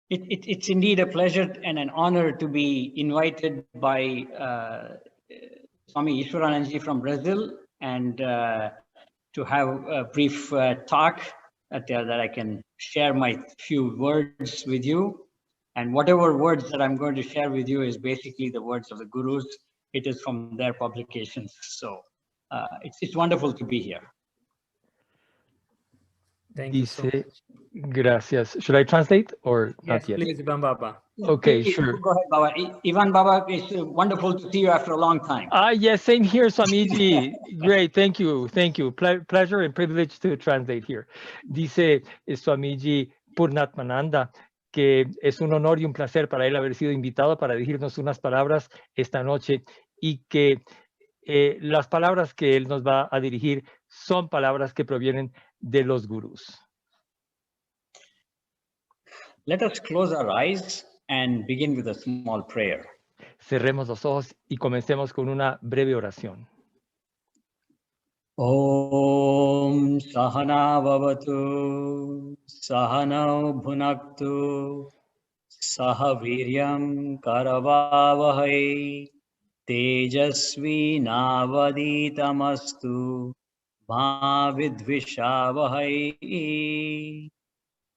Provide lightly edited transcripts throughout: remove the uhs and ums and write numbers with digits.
It's indeed a pleasure and an honor to be invited by Swami Ishwarananji from Brazil and to have a brief talk that I can share my few words with you. And whatever words that I'm going to share with you is basically the words of the Gurus. It is from their publications. So it's wonderful to be here. Thank you so Dice, much. gracias. Should I translate or Yes, not yet? please, Ivan Baba. Okay, Please, sure. Go ahead, Baba. Ivan Baba, it's wonderful to see you after a long time. Yes, same here, Swamiji. Great, thank you, thank you. Pleasure and privilege to translate here. Dice Swamiji Purnatmananda que es un honor y un placer para él haber sido invitado para dirigirnos unas palabras esta noche y que las palabras que él nos va a dirigir son palabras que provienen de los gurús. Let us close our eyes and begin with a small prayer. Cerremos los ojos y comencemos con una breve oración. Om Sahana Bhavatu Sahana Bhunaktu Sahaviryam Karavavahai Tejasvi Navaditamastu Ma Vidvishavahai.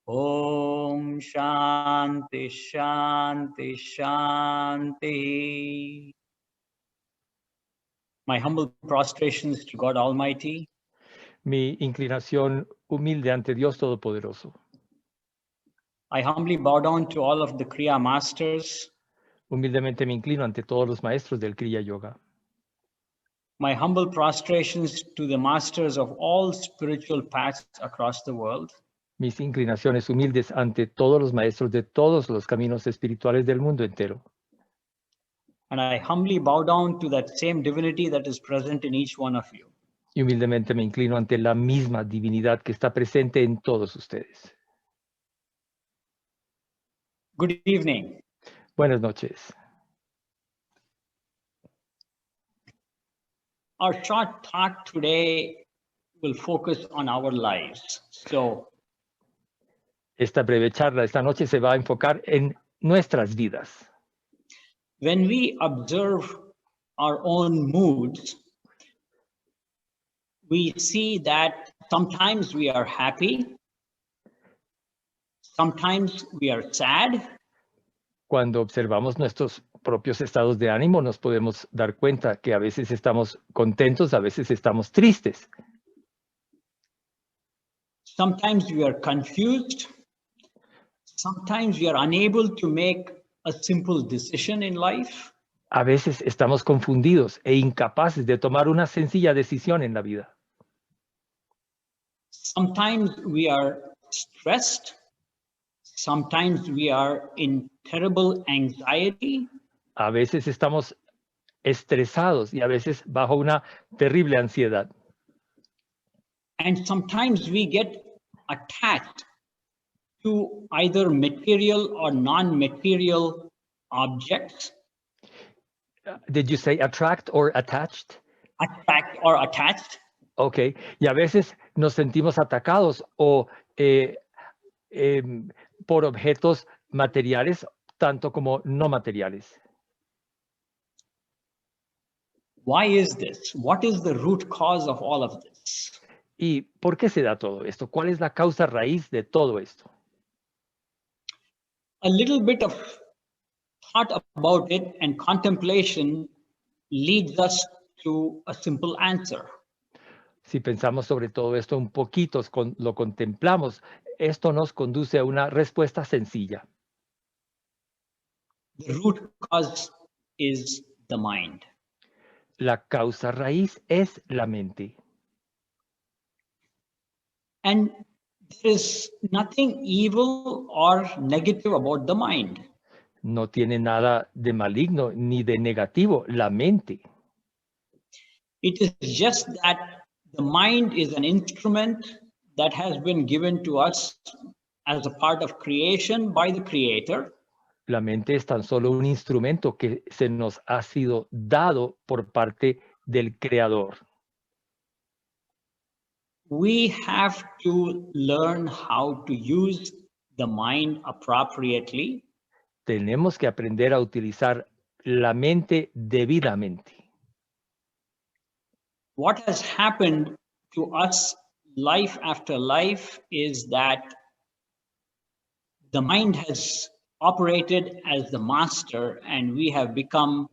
Om Shanti Shanti Shanti. My humble prostrations to God Almighty. Mi inclinación humilde ante Dios Todopoderoso. I humbly bow down to all of the Kriya masters. Humildemente me inclino ante todos los maestros del Kriya Yoga. My humble prostrations to the masters of all spiritual paths across the world. Mis inclinaciones humildes ante todos los maestros de todos los caminos espirituales del mundo entero. And I humbly bow down to that same divinity that is present in each one of you. Y humildemente me inclino ante la misma divinidad que está presente en todos ustedes. Good evening. Buenas noches. Our short talk today will focus on our lives. So, Esta breve charla esta noche se va a enfocar en nuestras vidas. when we observe our own moods, we see that sometimes we are happy, sometimes we are sad, Cuando observamos nuestros propios estados de ánimo, nos podemos dar cuenta que a veces estamos contentos, a veces estamos tristes. sometimes we are confused, sometimes we are unable to make a simple decision in life, A veces estamos confundidos e incapaces de tomar una sencilla decisión en la vida. sometimes we are stressed, sometimes we are in terrible anxiety, A veces estamos estresados y a veces bajo una terrible ansiedad. and sometimes we get attached to either material or non-material objects, Did you say attract or attached? attract or attached, Ok. Y a veces nos sentimos atacados o por objetos materiales, tanto como no materiales. Why is this? What is the root cause of all of this? ¿Y por qué se da todo esto? ¿Cuál es la causa raíz de todo esto? A little bit of thought about it and contemplation leads us to a simple answer. Si pensamos sobre todo esto un poquito, lo contemplamos, esto nos conduce a una respuesta sencilla. The root cause is the mind. La causa raíz es la mente. And there is nothing evil or negative about the mind. No tiene nada de maligno ni de negativo, la mente. It is just that the mind is an instrument that has been given to us as a part of creation by the Creator. La mente es tan solo un instrumento que se nos ha sido dado por parte del Creador. We have to learn how to use the mind appropriately, tenemos que aprender a utilizar la mente debidamente. what has happened to us life after life is that the mind has operated as the master and we have become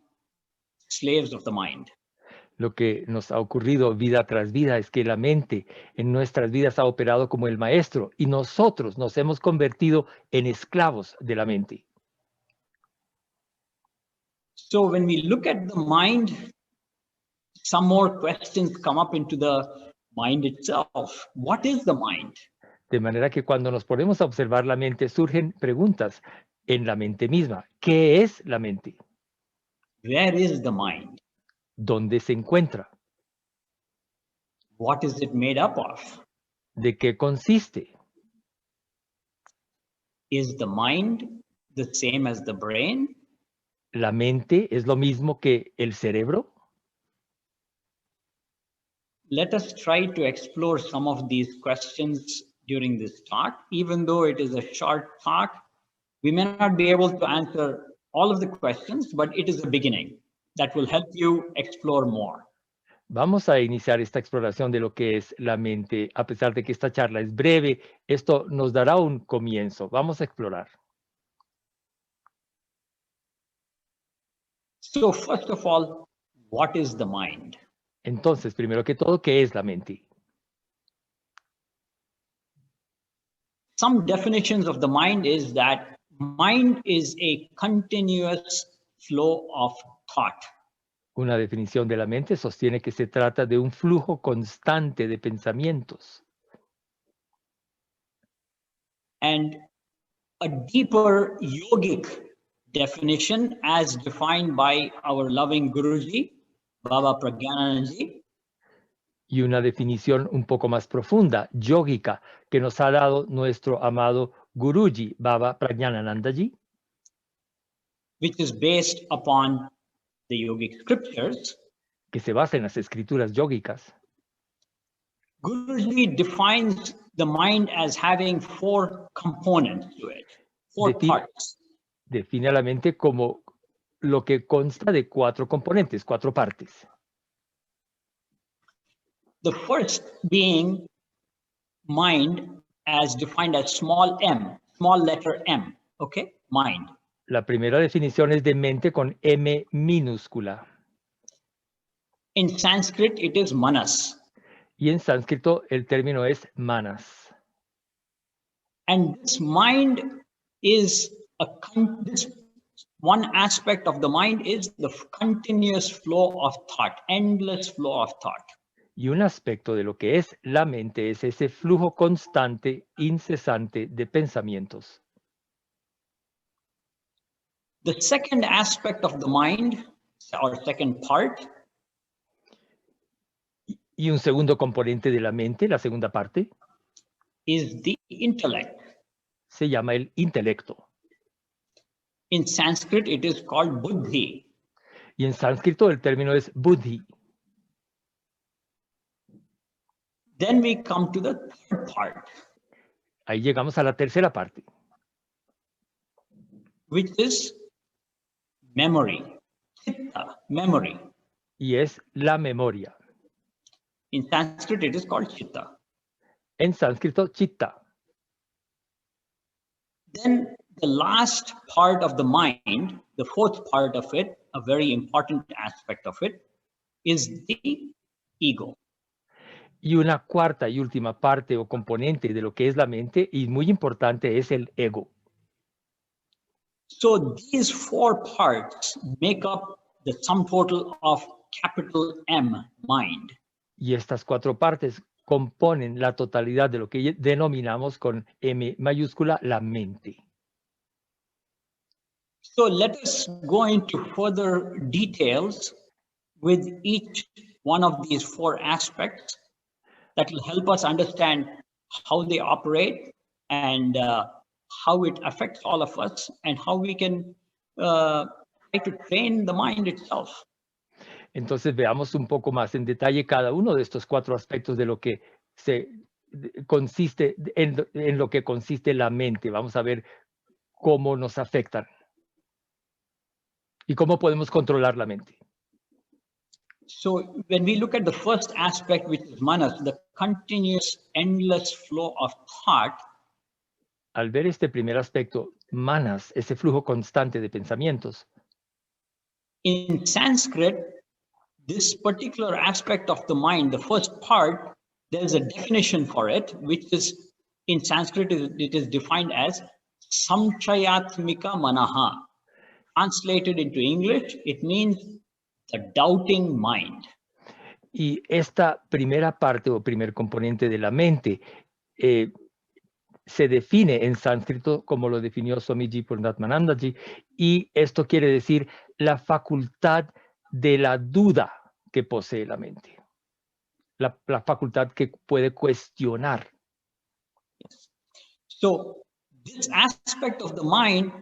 slaves of the mind. Lo que nos ha ocurrido vida tras vida es que la mente en nuestras vidas ha operado como el maestro y nosotros nos hemos convertido en esclavos de la mente. So when we look at the mind, some more questions come up into the mind itself. What is the mind? De manera que cuando nos ponemos a observar la mente surgen preguntas en la mente misma. ¿Qué es la mente? Where is the mind? ¿Dónde se encuentra? What is it made up of? ¿De qué consiste? Is the mind the same as the brain? ¿La mente es lo mismo que el cerebro? Let us try to explore some of these questions during this talk. Even though it is a short talk, we may not be able to answer all of the questions, but it is a beginning that will help you explore more. Vamos a iniciar esta exploración de lo que es la mente. A pesar de que esta charla es breve, esto nos dará un comienzo. Vamos a explorar. So first of all, what is the mind? Entonces, primero que todo, ¿qué es la mente? Some definitions of the mind is that mind is a continuous flow of thought. Una definición de la mente sostiene que se trata de un flujo constante de pensamientos. And a deeper yogic definition as defined by our loving Guruji, Baba Pragyananandji, Y una definición un poco más profunda, yógica, que nos ha dado nuestro amado Guruji, Baba Prajnananandaji, which is based upon the yogic scriptures. que se basa en las escrituras yógicas. Guruji defines the mind as having four components to it, four parts. Define a la mente como lo que consta de cuatro componentes, cuatro partes. The first being mind as defined as small m, small letter m, okay, mind. La primera definición es de mente con M minúscula. In Sanskrit, it is manas. Y en sánscrito el término es manas. And this mind is this one aspect of the mind is the continuous flow of thought, endless flow of thought. Y un aspecto de lo que es la mente es ese flujo constante, incesante de pensamientos. The second aspect of the mind, or second part, Y un segundo componente de la mente, la segunda parte, is the intellect. se llama el intelecto. In Sanskrit, it is called buddhi. Y en sánscrito el término es buddhi. Then we come to the third part, Ahí llegamos a la tercera parte, which is memory, chitta, memory. y es la memoria. In Sanskrit, it is called chitta. En sánscrito, chitta. Then the last part of the mind, the fourth part of it, a very important aspect of it, is the ego. Y una cuarta y última parte o componente de lo que es la mente, y muy importante, es el ego. So these four parts make up the sum total of capital M, mind. Y estas cuatro partes componen la totalidad de lo que denominamos con M mayúscula la mente. So let us go into further details with each one of these four aspects that will help us understand how they operate and how it affects all of us and how we can try to train the mind itself. Entonces veamos un poco más en detalle cada uno de estos cuatro aspectos de lo que se consiste en lo que consiste la mente. Vamos a ver cómo nos afectan y cómo podemos controlar la mente. So when we look at the first aspect, which is manas, the continuous, endless flow of thought, Al ver este primer aspecto, manas, ese flujo constante de pensamientos, in Sanskrit, this particular aspect of the mind, the first part, there's a definition for it, which is in Sanskrit, it is defined as samchayatmika manaha. Translated into English, it means the doubting mind. y esta primera parte o primer componente de la mente se define en sánscrito como lo definió Swami Purnatmananda, y esto quiere decir la facultad de la duda que posee la mente, la facultad que puede cuestionar. So this aspect of the mind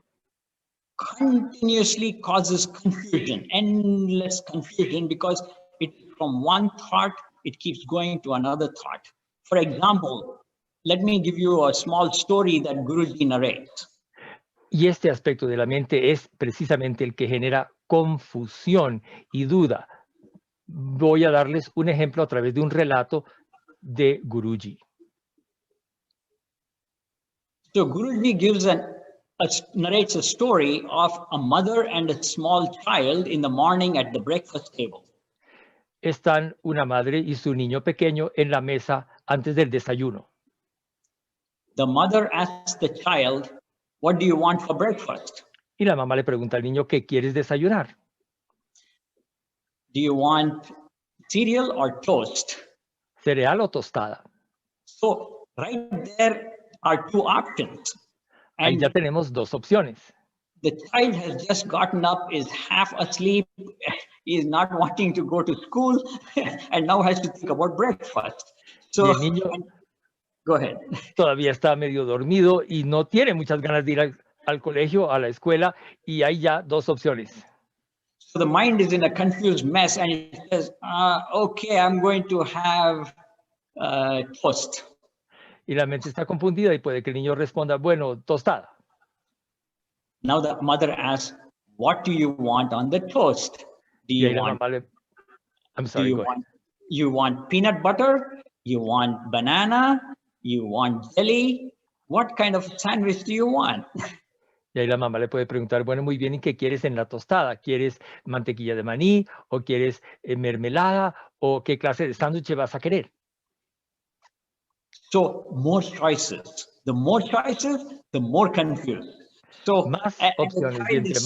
continuously causes confusion, endless confusion, because it from one thought, it keeps going to another thought. For example, let me give you a small story that Guruji narrates. Y este aspecto de la mente es precisamente el que genera confusión y duda. Voy a darles un ejemplo a través de un relato de Guruji. So Guruji narrates a story of a mother and a small child in the morning at the breakfast table. Están una madre y su niño pequeño en la mesa antes del desayuno. The mother asks the child, "What do you want for breakfast?" Y la mamá le pregunta al niño, ¿qué quieres desayunar? Do you want cereal or toast? ¿Cereal o tostada? So right there are two options. Ahí And ya tenemos dos opciones. the child has just gotten up, is half asleep, is not wanting to go to school, and now has to think about breakfast. So Y el niño go ahead. todavía está medio dormido y no tiene muchas ganas de ir al colegio, a la escuela, y hay ya dos opciones. So the mind is in a confused mess, and it says, okay, I'm going to have toast. Y la mente está confundida y puede que el niño responda, bueno, tostada. Now the mother asks, what do you want on the toast? Do Y ahí you la want, mamá le... I'm do sorry, you go ahead. want, you want peanut butter? You want banana? You want jelly? What kind of sandwich do you want? Y ahí la mamá le puede preguntar, bueno, muy bien, ¿y qué quieres en la tostada? ¿Quieres mantequilla de maní? ¿O quieres mermelada? ¿O qué clase de sándwich vas a querer? So more choices. The more choices, the more confused. So Más and the opciones y child entre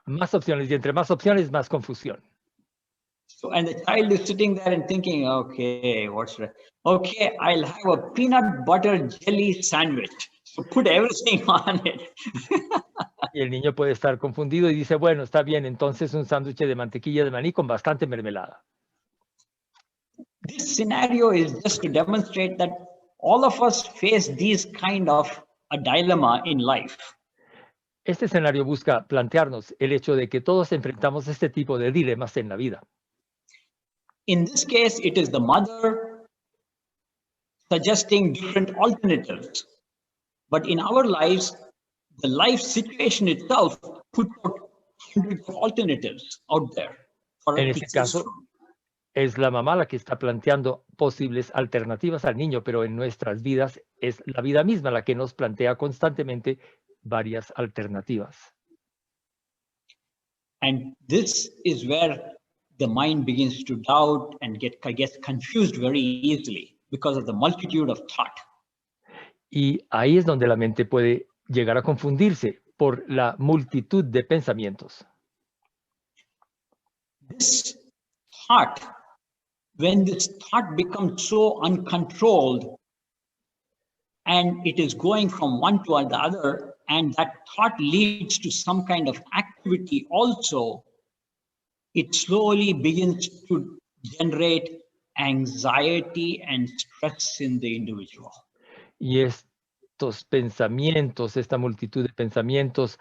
más opciones y entre más opciones, más confusión. and the child is sitting there and thinking, okay, what's right? Okay, I'll have a peanut butter jelly sandwich. So put everything on it. Y el niño puede estar confundido y dice, bueno, está bien, entonces un sándwich de mantequilla de maní con bastante mermelada. This scenario is just to demonstrate that all of us face these kind of a dilemma in life. Este escenario busca plantearnos el hecho de que todos enfrentamos este tipo de dilemas en la vida. In this case, it is the mother suggesting different alternatives. But in our lives, the life situation itself puts out hundreds of alternatives out there for En us to este choose caso, from. es la mamá la que está planteando posibles alternativas al niño, pero en nuestras vidas es la vida misma la que nos plantea constantemente varias alternativas. And this is where the mind begins to doubt and gets confused very easily because of the multitude of thought. Y ahí es donde la mente puede llegar a confundirse por la multitud de pensamientos. This thought, when this thought becomes so uncontrolled and it is going from one to the other, and that thought leads to some kind of activity also, it slowly begins to generate anxiety and stress in the individual. Y estos pensamientos, esta multitud de pensamientos,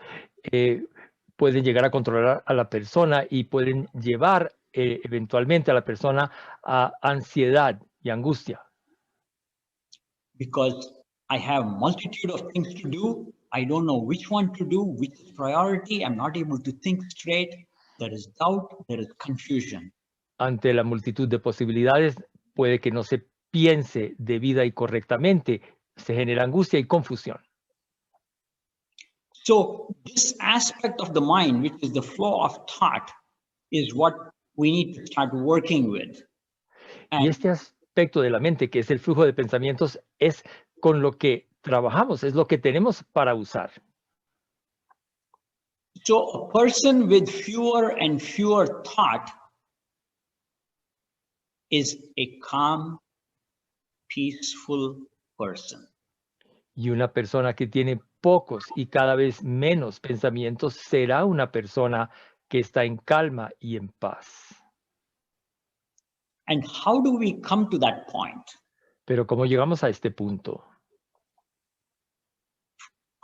pueden llegar a controlar a la persona y pueden llevar eventualmente a la persona a ansiedad y angustia. because I have multitude of things to do. I don't know which one to do, which is priority. I'm not able to think straight. There is doubt, there is confusion. Ante la multitud de posibilidades, puede que no se piense debida y correctamente, se genera angustia y confusión. So this aspect of the mind, which is the flow of thought, is what we need to start working with. Y este aspecto de la mente, que es el flujo de pensamientos, es con lo que trabajamos, es lo que tenemos para usar. So a person with fewer and fewer thought is a calm, peaceful person. Y una persona que tiene pocos y cada vez menos pensamientos será una persona que está en calma y en paz. And how do we come to that point? Pero ¿cómo llegamos a este punto?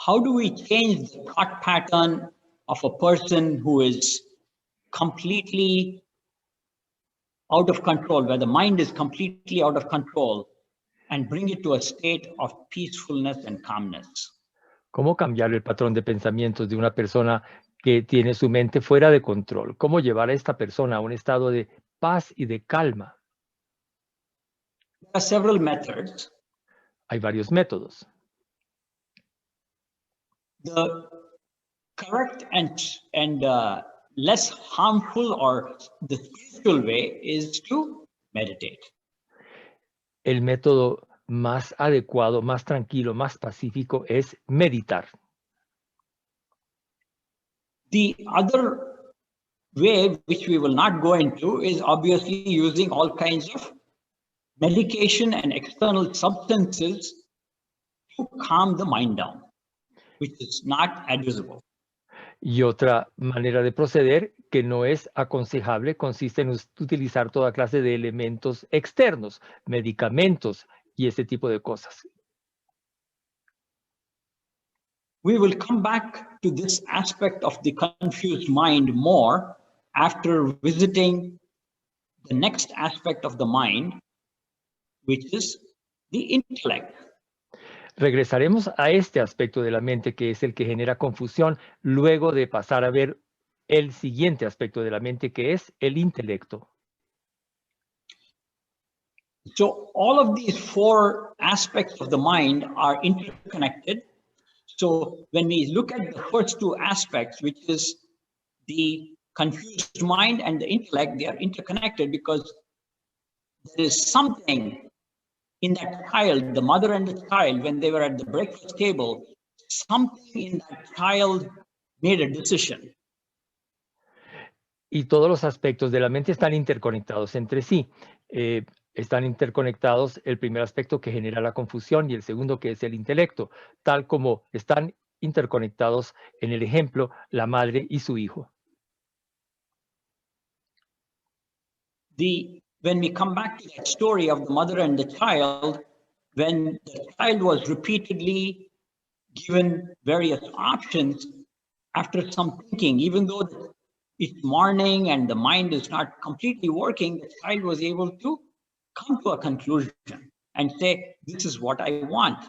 How do we change the thought pattern of a person who is completely out of control, where the mind is completely out of control, and bring it to a state of peacefulness and calmness? ¿Cómo cambiar el patrón de pensamientos de una persona que tiene su mente fuera de control? ¿Cómo llevar a esta persona a un estado de paz y de calma? There are several methods. Hay varios métodos. The correct and less harmful or the spiritual way is to meditate. El método más adecuado, más tranquilo, más pacífico es meditar. The other way, which we will not go into, is obviously using all kinds of medication and external substances to calm the mind down, which is not advisable. Y otra manera de proceder que no es aconsejable consiste en utilizar toda clase de elementos externos, medicamentos y ese tipo de cosas. We will come back to this aspect of the confused mind more after visiting the next aspect of the mind, which is the intellect. Regresaremos a este aspecto de la mente que es el que genera confusión luego de pasar a ver el siguiente aspecto de la mente que es el intelecto. So all of these four aspects of the mind are interconnected. So when we look at the first two aspects, which is the confused mind and the intellect, they are interconnected because there is something in that child, the mother and the child, when they were at the breakfast table, something in that child made a decision. Y todos los aspectos de la mente están interconectados entre sí. Están interconectados el primer aspecto que genera la confusión y el segundo que es el intelecto, tal como están interconectados en el ejemplo la madre y su hijo. When we come back to that story of the mother and the child, when the child was repeatedly given various options, after some thinking, even though it's morning and the mind is not completely working, the child was able to come to a conclusion and say, this is what I want.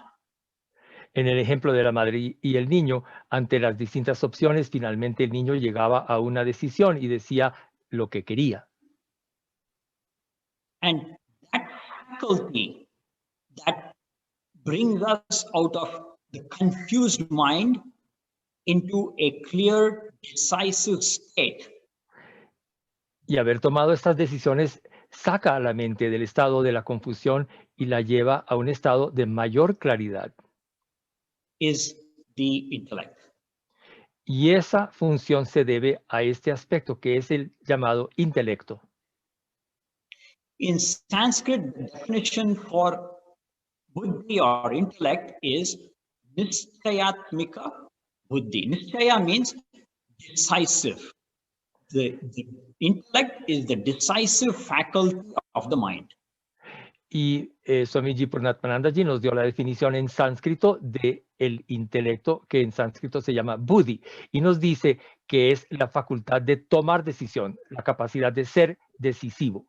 En el ejemplo de la madre y el niño, ante las distintas opciones, finalmente el niño llegaba a una decisión y decía lo que quería. And that faculty that brings us out of the confused mind into a clear, decisive state. Y haber tomado estas decisiones saca a la mente del estado de la confusión y la lleva a un estado de mayor claridad. Is the intellect. Y esa función se debe a este aspecto que es el llamado intelecto. In Sanskrit, the definition for buddhi or intellect is nischayatmika buddhi. Nischaya means decisive. The intellect is the decisive faculty of the mind. Y Swami Purnatmananda nos dio la definición en sánscrito de el intelecto, que en sánscrito se llama buddhi, y nos dice que es la facultad de tomar decisión, la capacidad de ser decisivo.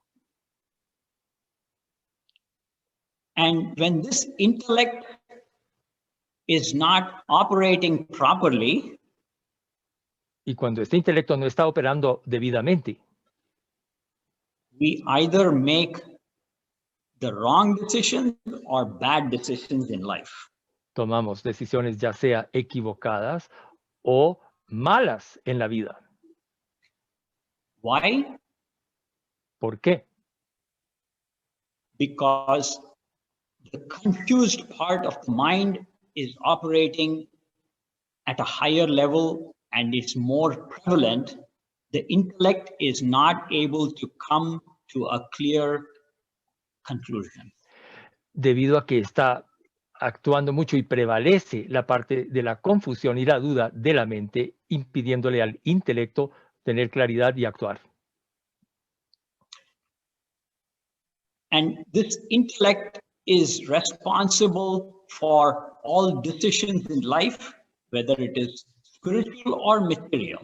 And when this intellect is not operating properly, Y cuando este intelecto no está operando debidamente, we either make the wrong decisions or bad decisions in life. tomamos decisiones ya sea equivocadas o malas en la vida. Why? ¿Por qué? Because the confused part of the mind is operating at a higher level and it's more prevalent. The intellect is not able to come to a clear conclusion. Debido a que está actuando mucho y prevalece la parte de la confusión y la duda de la mente, impidiéndole al intelecto tener claridad y actuar. And this intellect is responsible for all decisions in life, whether it is spiritual or material.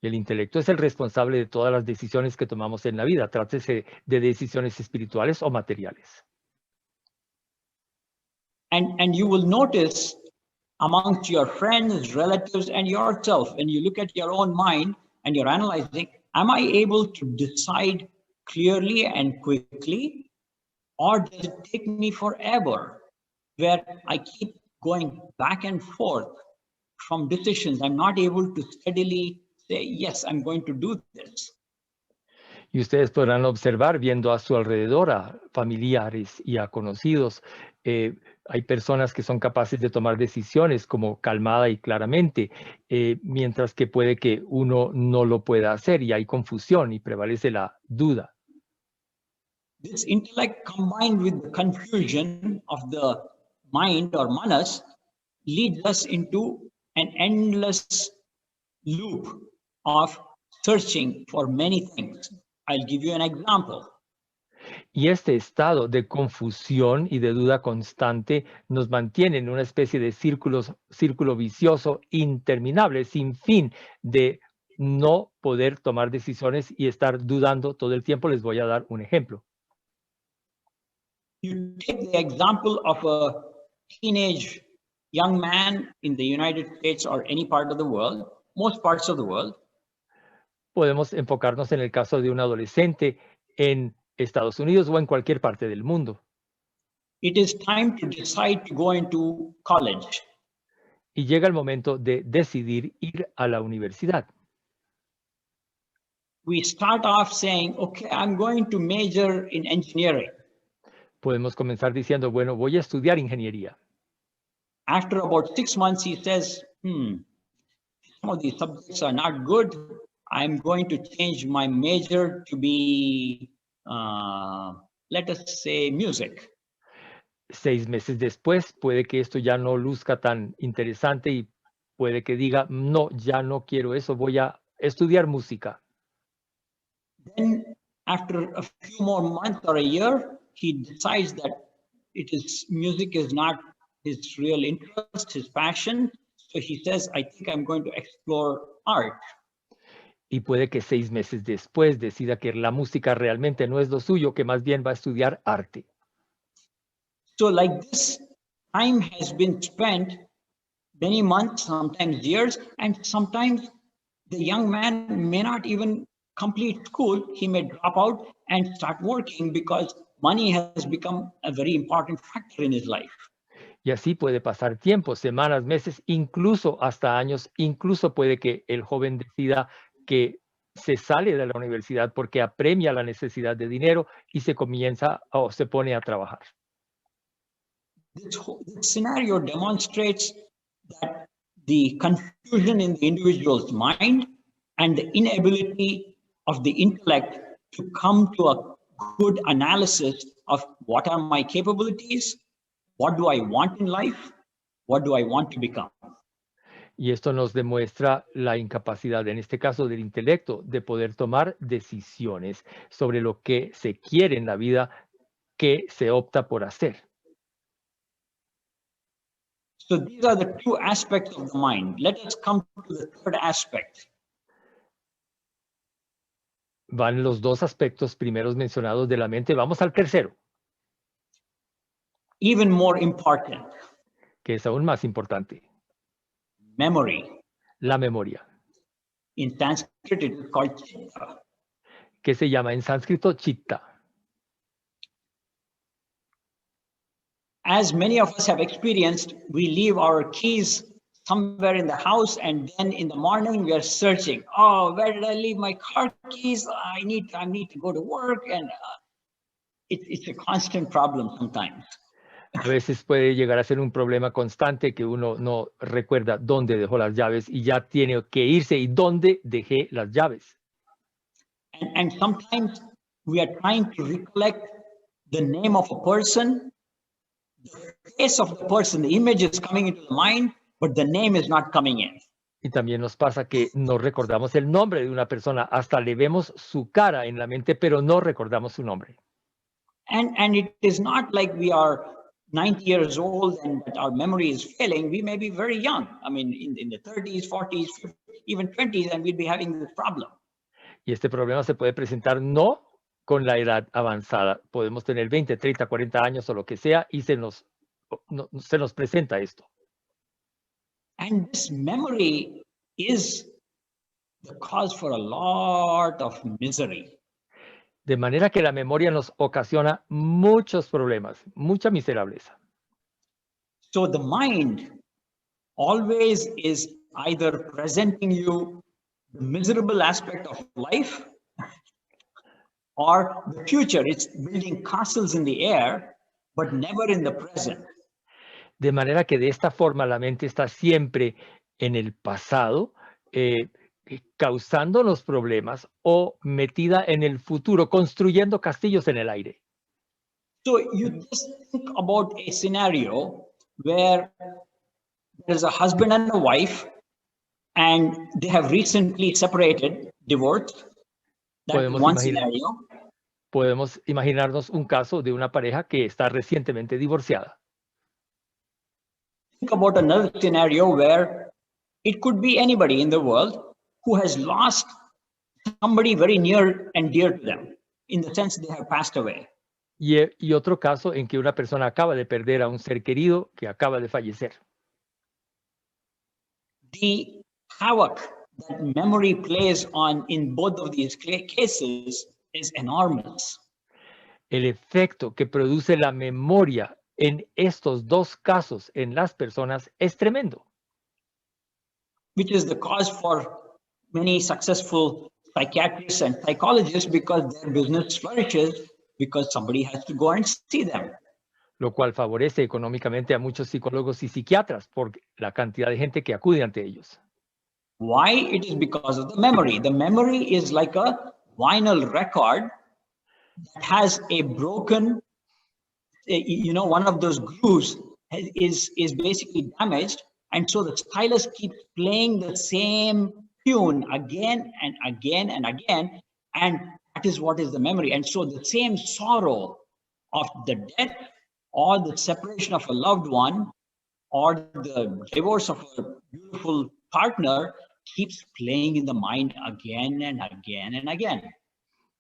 El intelecto es el responsable de todas las decisiones que tomamos en la vida, trátese de decisiones espirituales o materiales. And you will notice amongst your friends, relatives, and yourself, when you look at your own mind and you're analyzing, am I able to decide clearly and quickly? Or does it take me forever, where I keep going back and forth from decisions? I'm not able to steadily say, yes, I'm going to do this. Y ustedes podrán observar viendo a su alrededor a familiares y a conocidos. Hay personas que son capaces de tomar decisiones como calmada y claramente, mientras que puede que uno no lo pueda hacer y hay confusión y prevalece la duda. This intellect combined with the confusion of the mind or manas leads us into an endless loop of searching for many things. I'll give you an example. Y este estado de confusión y de duda constante nos mantiene en una especie de círculo vicioso interminable, sin fin, de no poder tomar decisiones y estar dudando todo el tiempo. Les voy a dar un ejemplo. You take the example of a teenage young man in the United States or any part of the world, most parts of the world. Podemos enfocarnos en el caso de un adolescente en Estados Unidos o en cualquier parte del mundo. It is time to decide to go into college. Y llega el momento de decidir ir a la universidad. We start off saying, okay, I'm going to major in engineering. Podemos comenzar diciendo, bueno, voy a estudiar ingeniería. After about 6 months, he says, some of these subjects are not good. I'm going to change my major to be, let us say, music. 6 meses después, puede que esto ya no luzca tan interesante y puede que diga, no, ya no quiero eso, voy a estudiar música. Then, after a few more months or a year, he decides that music is not his real interest, his passion. So he says, I think I'm going to explore art. Y puede que 6 meses después decida que la música realmente no es lo suyo, que más bien va a estudiar arte. So like this, time has been spent many months, sometimes years, and sometimes the young man may not even complete school. He may drop out and start working because money has become a very important factor in his life. Y así puede pasar tiempo, semanas, meses, incluso hasta años. Incluso puede que el joven decida que se sale de la universidad porque apremia la necesidad de dinero y se comienza o se pone a trabajar. This scenario demonstrates that the confusion in the individual's mind and the inability of the intellect to come to a good analysis of what are my capabilities, what do I want in life, what do I want to become. Y esto nos demuestra la incapacidad, en este caso del intelecto, de poder tomar decisiones sobre lo que se quiere en la vida, que se opta por hacer. So these are the two aspects of the mind. Let us come to the third aspect. Van los dos aspectos primeros mencionados de la mente. Vamos al tercero. even more important, que es aún más importante, memory. la memoria, In Sanskrit, it is called chitta. que se llama en sánscrito chitta. As many of us have experienced, we leave our keys somewhere in the house, and then in the morning we are searching. Oh, where did I leave my car keys? I need to go to work, and it's a constant problem sometimes. A veces puede llegar a ser un problema constante que uno no recuerda dónde dejó las llaves y ya tiene que irse y dónde dejé las llaves. And sometimes we are trying to recollect the name of a person, the face of the person, the image is coming into the mind, but the name is not coming in. Y también nos pasa que no recordamos el nombre de una persona, hasta le vemos su cara en la mente, pero no recordamos su nombre. And it is not like we are 90 years old and that our memory is failing. We may be very young. I mean, in the 30s, 40s, 50s, even 20s, and we'd be having this problem. Y este problema se puede presentar no con la edad avanzada. Podemos tener 20, 30, 40 años o lo que sea y se nos presenta esto. And this memory is the cause for a lot of misery. De manera que la memoria nos ocasiona muchos problemas, mucha miserableza. So the mind always is either presenting you the miserable aspect of life or the future. It's building castles in the air, but never in the present. De manera que de esta forma la mente está siempre en el pasado, causándonos problemas, o metida en el futuro, construyendo castillos en el aire. So you just think about a scenario where there's a husband and a wife, and they have recently separated, divorced. That's one scenario. Podemos imaginarnos un caso de una pareja que está recientemente divorciada. Think about another scenario where it could be anybody in the world who has lost somebody very near and dear to them, in the sense they have passed away. Y otro caso en que una persona acaba de perder a un ser querido que acaba de fallecer. The havoc that memory plays on in both of these cases is enormous. El efecto que produce la memoria en estos dos casos en las personas es tremendo. Which is the cause for many successful psychiatrists and psychologists, because their business flourishes because somebody has to go and see them. Lo cual favorece económicamente a muchos psicólogos y psiquiatras por la cantidad de gente que acude ante ellos. Why? It is because of the memory. The memory is like a vinyl record that has a broken, one of those grooves is basically damaged. And so the stylus keeps playing the same tune again and again and again. And that is what is the memory. And so the same sorrow of the death or the separation of a loved one or the divorce of a beautiful partner keeps playing in the mind again and again and again.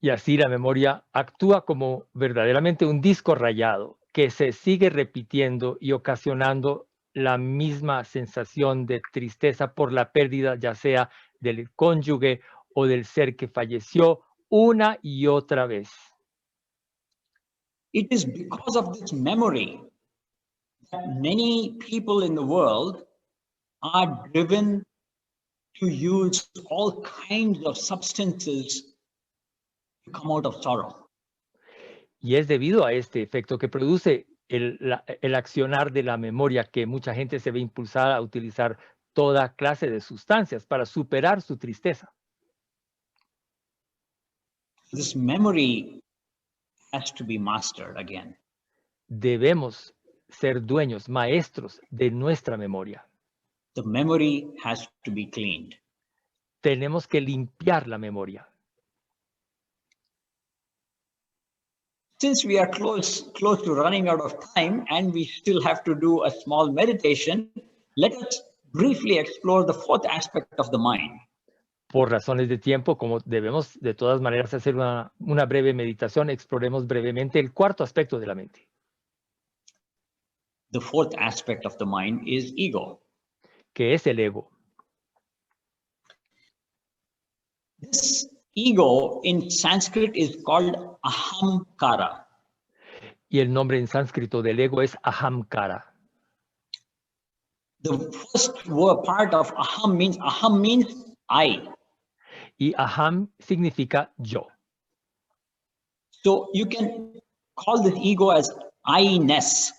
Y así la memoria actúa como verdaderamente un disco rayado que se sigue repitiendo y ocasionando la misma sensación de tristeza por la pérdida, ya sea del cónyuge o del ser que falleció, una y otra vez. It is because of this memory that many people in the world are driven to use all kinds of substances to come out of sorrow. Y es debido a este efecto que produce el accionar de la memoria que mucha gente se ve impulsada a utilizar toda clase de sustancias para superar su tristeza. This memory has to be mastered again. Debemos ser dueños, maestros de nuestra memoria. The memory has to be cleaned. Tenemos que limpiar la memoria. Since we are close to running out of time and we still have to do a small meditation, let us briefly explore the fourth aspect of the mind. Por razones de tiempo, como debemos de todas maneras hacer una breve meditación, exploremos brevemente el cuarto aspecto de la mente. the fourth aspect of the mind is ego. que es el ego. This ego in Sanskrit is called ahamkara. Y el nombre en sánscrito del ego es ahamkara. The first word part of aham means I. Y aham significa yo. So you can call this ego as I-ness.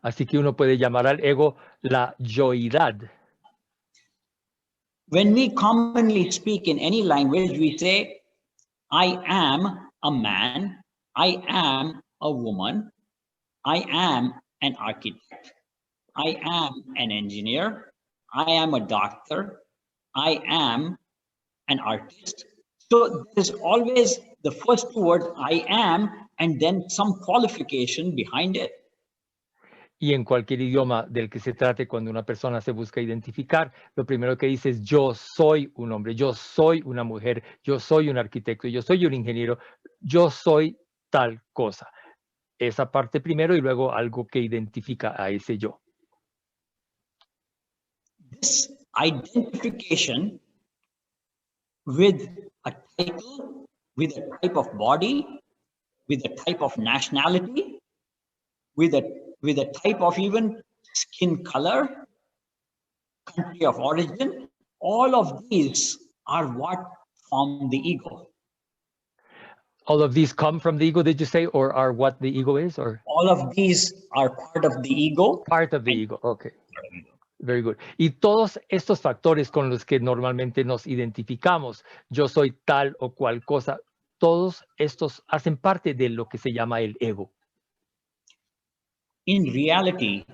Así que uno puede llamar al ego la yoidad. When we commonly speak in any language, we say, I am a man, I am a woman, I am an architect, I am an engineer, I am a doctor, I am an artist. So there's always the first word I am and then some qualification behind it. Y en cualquier idioma del que se trate, cuando una persona se busca identificar, lo primero que dice es yo soy un hombre, yo soy una mujer, yo soy un arquitecto, yo soy un ingeniero, yo soy tal cosa. Esa parte primero y luego algo que identifica a ese yo. This identification with a title, with a type of body, with a type of nationality, with a type of even skin color, country of origin, all of these are what form the ego. All of these come from the ego, did you say, or are what the ego is, or? All of these are part of the ego. Part of the ego, okay. Very good. Y todos estos factores con los que normalmente nos identificamos, yo soy tal o cual cosa, todos estos hacen parte de lo que se llama el ego. In reality,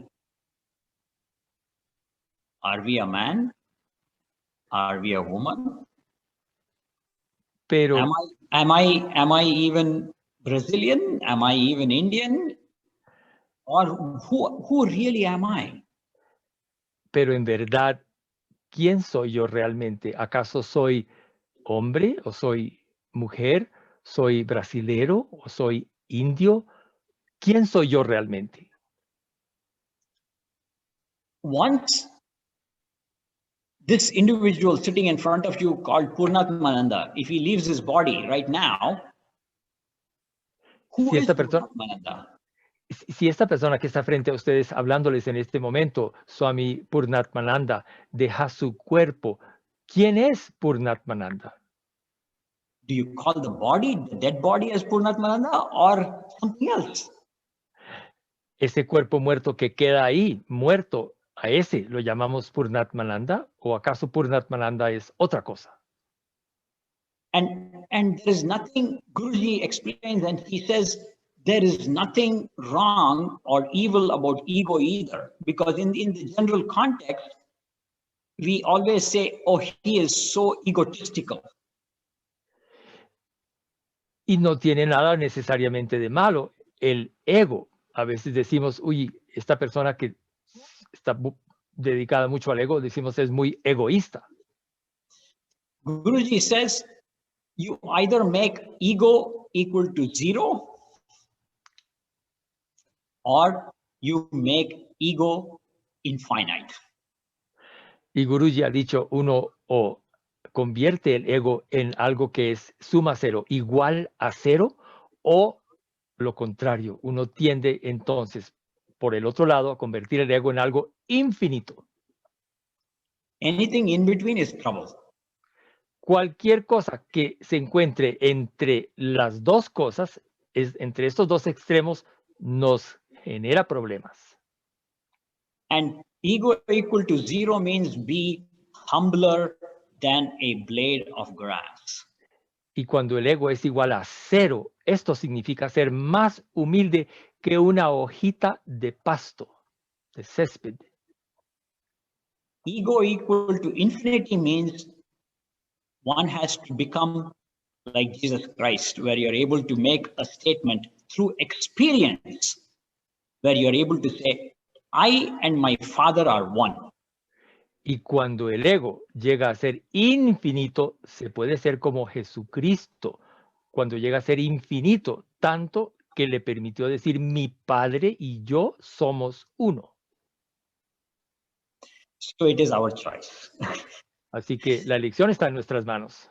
are we a man? Are we a woman? Pero, Am I even Brazilian? Am I even Indian? Or who really am I? pero en verdad, ¿quién soy yo realmente? ¿Acaso soy hombre o soy mujer? ¿Soy brasilero o soy indio? ¿Quién soy yo realmente? Once this individual sitting in front of you called Purnatmananda, if he leaves his body right now, who Si is esta persona, Purnatmananda? si esta persona que está frente a ustedes hablándoles en este momento, Swami Purnatmananda, deja su cuerpo, ¿quién es Purnatmananda? Do you call the body, the dead body, as Purnatmananda or something else? Ese cuerpo muerto que queda ahí, muerto, a ese lo llamamos Purnatmananda, o acaso Purnatmananda es otra cosa. And there is nothing, Guruji explains, and he says there is nothing wrong or evil about ego either, because in the general context, we always say, oh, he is so egotistical. Y no tiene nada necesariamente de malo. El ego, a veces decimos, uy, esta persona que está dedicada mucho al ego, decimos es muy egoísta. Guruji says, you either make ego equal to zero, or you make ego infinite. Y Guruji ha dicho, uno o convierte el ego en algo que es suma cero, igual a cero, o lo contrario, uno tiende entonces, por el otro lado, a convertir el ego en algo infinito. Anything in between is trouble. Cualquier cosa que se encuentre entre las dos cosas, entre estos dos extremos, nos genera problemas. And ego equal to zero means be humbler than a blade of grass. Y cuando el ego es igual a cero, esto significa ser más humilde que una hojita de pasto, de césped. Ego equal to infinity means one has to become like Jesus Christ, where you're able to make a statement through experience, where you're able to say, I and my Father are one. Y cuando el ego llega a ser infinito, se puede ser como Jesucristo. Cuando llega a ser infinito, tanto que le permitió decir, mi padre y yo somos uno. So it is our choice. Así que la elección está en nuestras manos.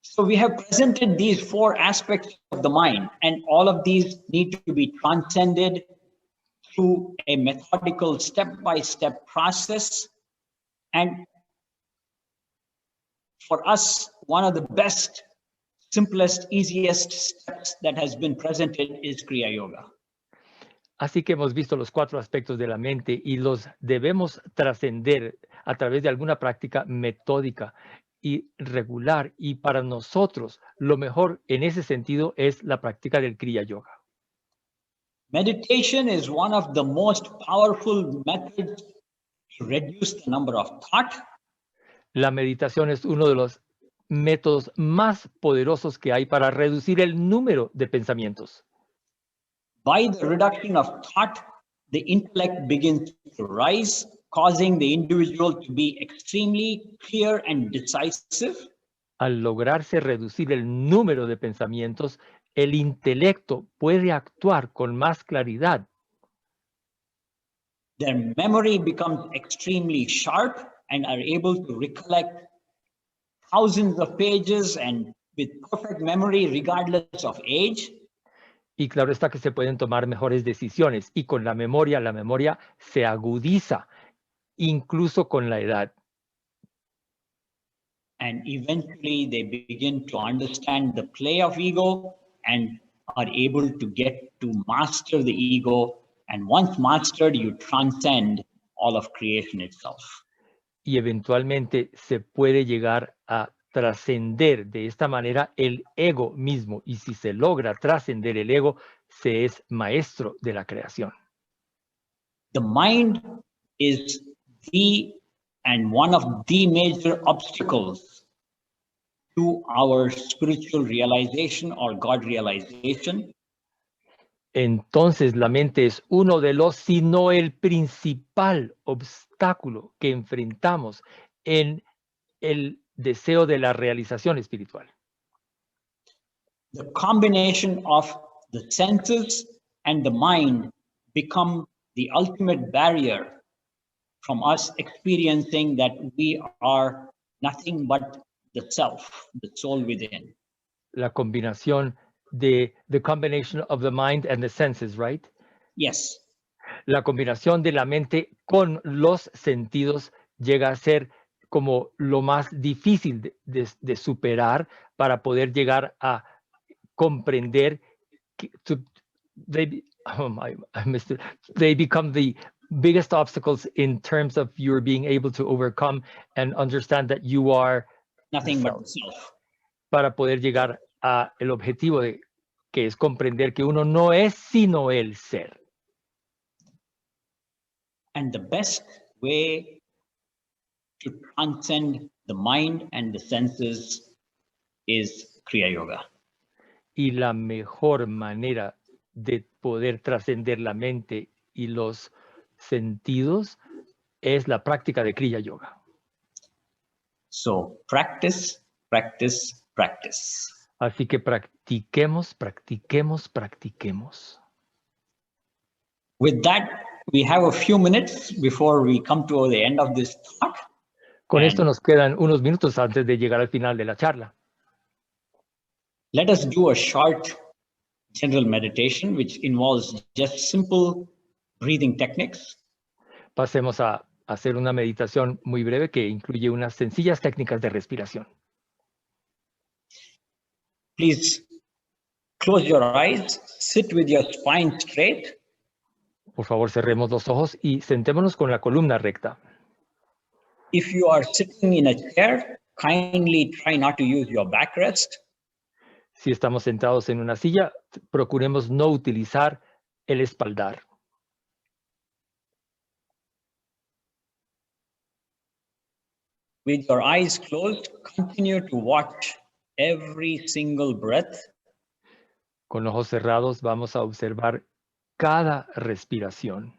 So we have presented these four aspects of the mind, and all of these need to be transcended through a methodical step-by-step process. And for us, one of the best, simplest, easiest steps that has been presented is Kriya Yoga. Así que hemos visto los 4 aspectos de la mente y los debemos trascender a través de alguna práctica metódica y regular. Y para nosotros, lo mejor en ese sentido es la práctica del Kriya Yoga. Meditation is one of the most powerful methods to reduce the number of thought. La meditación es uno de los métodos más poderosos que hay para reducir el número de pensamientos. By the reduction of thought, the intellect begins to rise, causing the individual to be extremely clear and decisive. Al lograrse reducir el número de pensamientos, el intelecto puede actuar con más claridad. Their memory becomes extremely sharp and are able to recollect thousands of pages and with perfect memory regardless of age. Y claro está que se pueden tomar mejores decisiones y con la memoria se agudiza, incluso con la edad. And eventually they begin to understand the play of ego and are able to get to master the ego. And once mastered, you transcend all of creation itself. Y eventualmente se puede llegar a trascender de esta manera el ego mismo. Y si se logra trascender el ego, se es maestro de la creación. The mind is the and one of the major obstacles to our spiritual realization or God realization. Entonces la mente es uno de los, si no el principal obstáculo que enfrentamos en el deseo de la realización espiritual. The combination of the senses and the mind become the ultimate barrier from us experiencing that we are nothing but the self, the soul within. La combinación de the combination of the mind and the senses, right? Yes. La combinación de la mente con los sentidos llega a ser como lo más difícil de superar para poder llegar a comprender que they become the biggest obstacles in terms of your being able to overcome and understand that you are Nothing but the self. Para poder llegar a el objetivo de que es comprender que uno no es sino el ser. And the best way to transcend the mind and the senses is Kriya Yoga. Y la mejor manera de poder trascender la mente y los sentidos es la práctica de Kriya Yoga. So practice, practice, practice. Así que practiquemos, practiquemos, practiquemos. With that, we have a few minutes before we come to the end of this talk. Con esto nos quedan unos minutos antes de llegar al final de la charla. Let us do a short general meditation, which involves just simple breathing techniques. Pasemos a hacer una meditación muy breve que incluye unas sencillas técnicas de respiración. Please close your eyes, sit with your spine straight. Por favor, cerremos los ojos y sentémonos con la columna recta. If you are sitting in a chair, kindly try not to use your backrest. Si estamos sentados en una silla, procuremos no utilizar el espaldar. With your eyes closed, continue to watch every single breath. Con ojos cerrados vamos a observar cada respiración.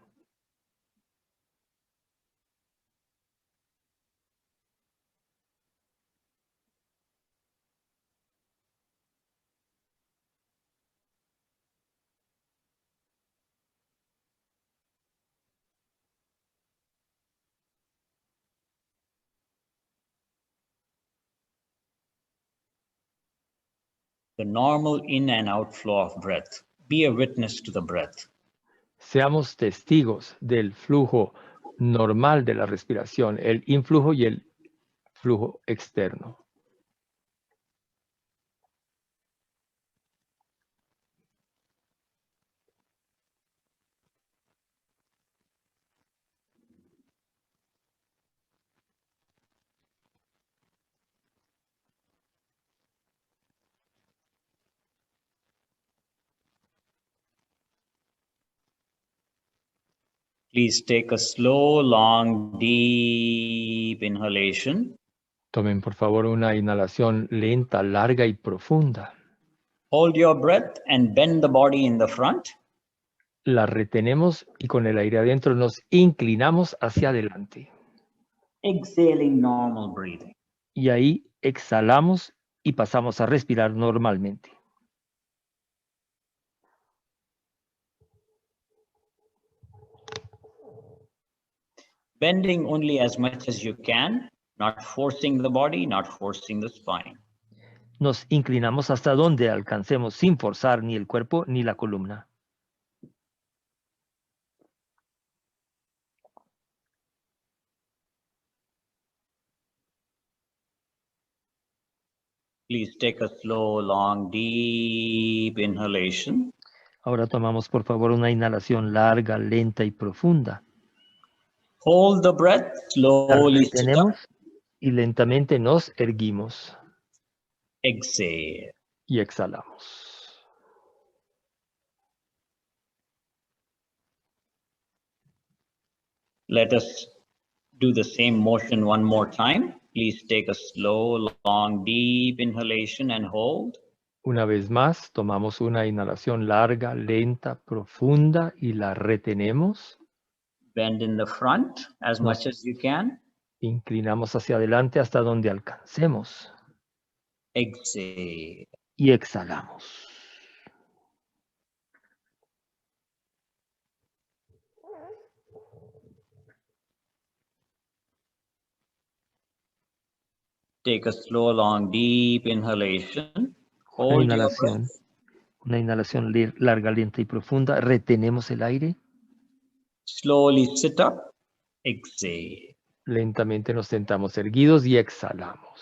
the normal in and outflow of breath. Be a witness to the breath. Seamos testigos del flujo normal de la respiración, el influjo y el flujo externo. Please take a slow, long, deep inhalation. Tomen por favor una inhalación lenta, larga y profunda. Hold your breath and bend the body in the front. La retenemos y con el aire adentro nos inclinamos hacia adelante. Exhaling normal breathing. Y ahí exhalamos y pasamos a respirar normalmente. Bending only as much as you can, not forcing the body, not forcing the spine. Nos inclinamos hasta donde alcancemos sin forzar ni el cuerpo ni la columna. Please take a slow, long, deep inhalation. Ahora tomamos por favor una inhalación larga, lenta y profunda. Hold the breath, La slowly sit up. retenemos y lentamente nos erguimos Exhale. y exhalamos. Let us do the same motion one more time. Please take a slow, long, deep inhalation and hold. Una vez más, tomamos una inhalación larga, lenta, profunda y la retenemos. Bend in the front as Nos much as you can. inclinamos hacia adelante hasta donde alcancemos Exhale. y exhalamos. Take a slow, long, deep inhalation. Hold your breath. Una inhalación larga, lenta y profunda. Retenemos el aire. Slowly sit up. Exhale. Lentamente nos sentamos erguidos y exhalamos.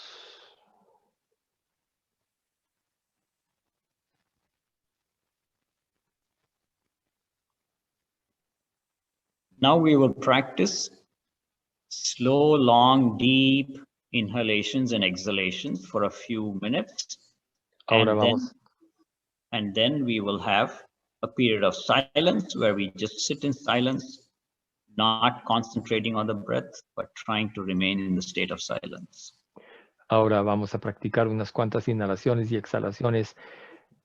Now we will practice slow, long, deep inhalations and exhalations for a few minutes. Ahora vamos. And then we will have a period of silence where we just sit in silence, not concentrating on the breath, but trying to remain in the state of silence. Ahora vamos a practicar unas cuantas inhalaciones y exhalaciones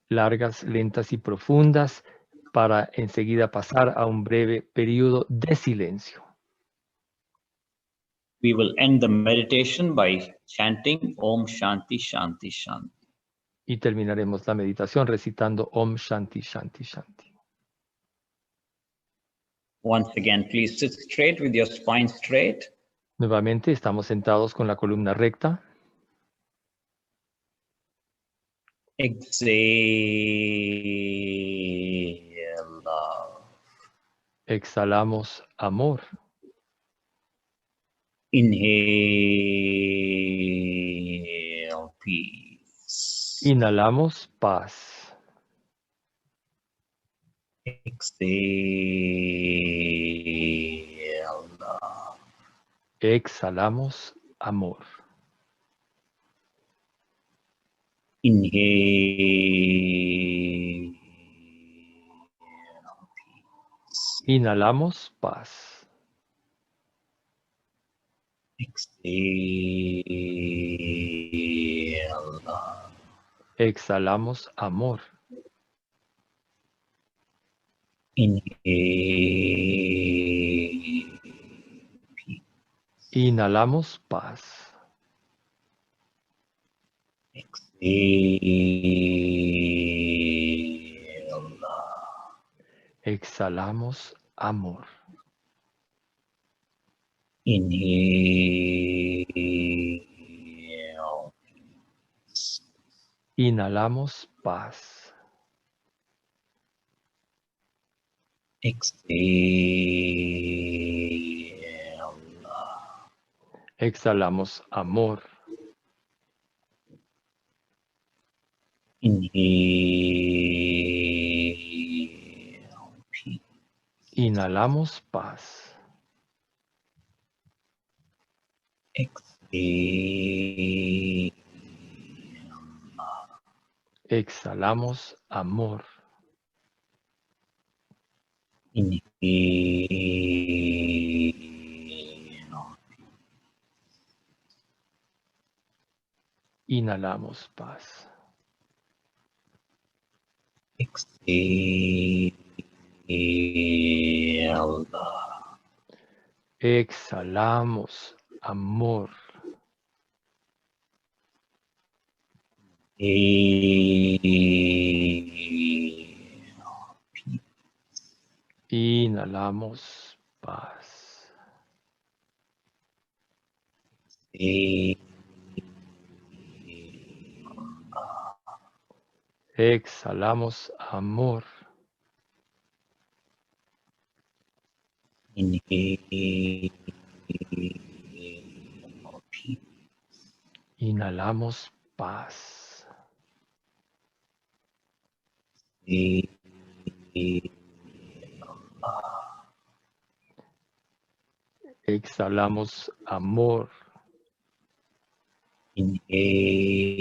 largas, lentas y profundas para enseguida pasar a un breve periodo de silencio. We will end the meditation by chanting Om Shanti Shanti Shanti. Y terminaremos la meditación recitando Om Shanti Shanti Shanti. Once again, please sit straight with your spine straight. Nuevamente estamos sentados con la columna recta. Exhale love. Exhalamos amor. Inhale peace. Inhalamos paz. Exhale love. Exhalamos amor. Inhale peace. Inhalamos paz. Exhale love. Exhalamos amor. Inhale peace. Inhalamos paz. Exhale love. Exhalamos amor. Inhale peace. Inhalamos paz. Exhale. Exhalamos amor. Inhale. Peace. Inhalamos paz. Exhale. Exhalamos amor. Inhale. Inhalamos paz. Exhale. Exhalamos amor. Inhalamos paz. Exhalamos amor. Inhale. Inhalamos paz. Exhalamos amor. Inhale.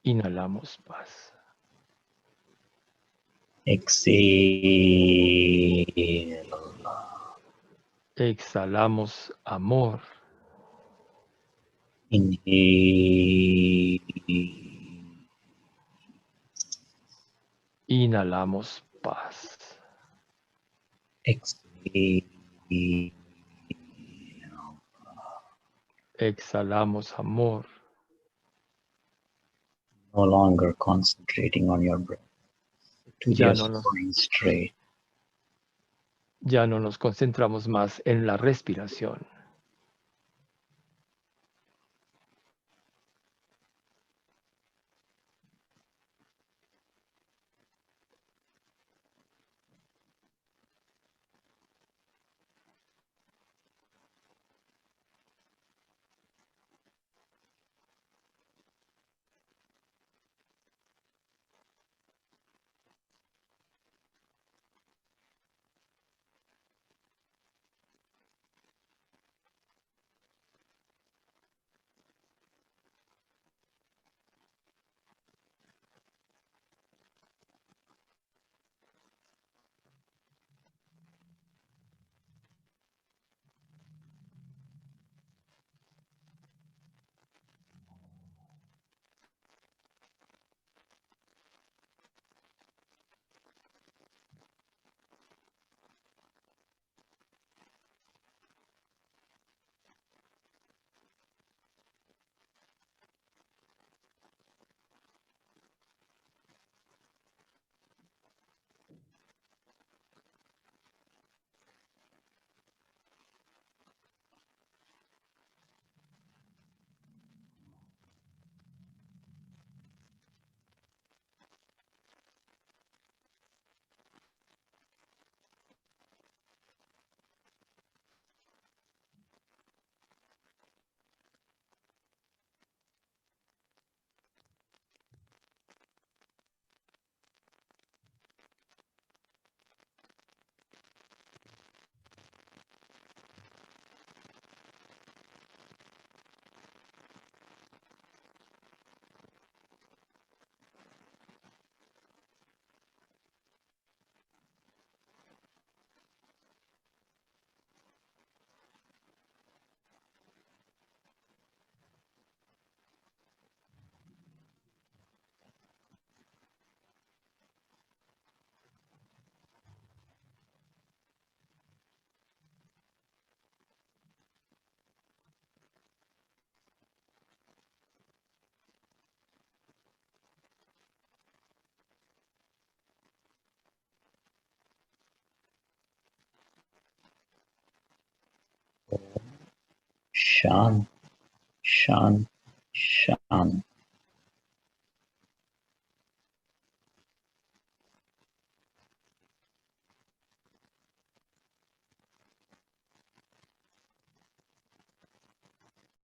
Inhalamos paz. Exhale. Exhalamos amor. Inhale. Inhalamos paz. Exhale. Exhalamos amor. No longer concentrating on your breath. To Ya just going straight. Ya no nos concentramos más en la respiración. Shan, Shan, Shan.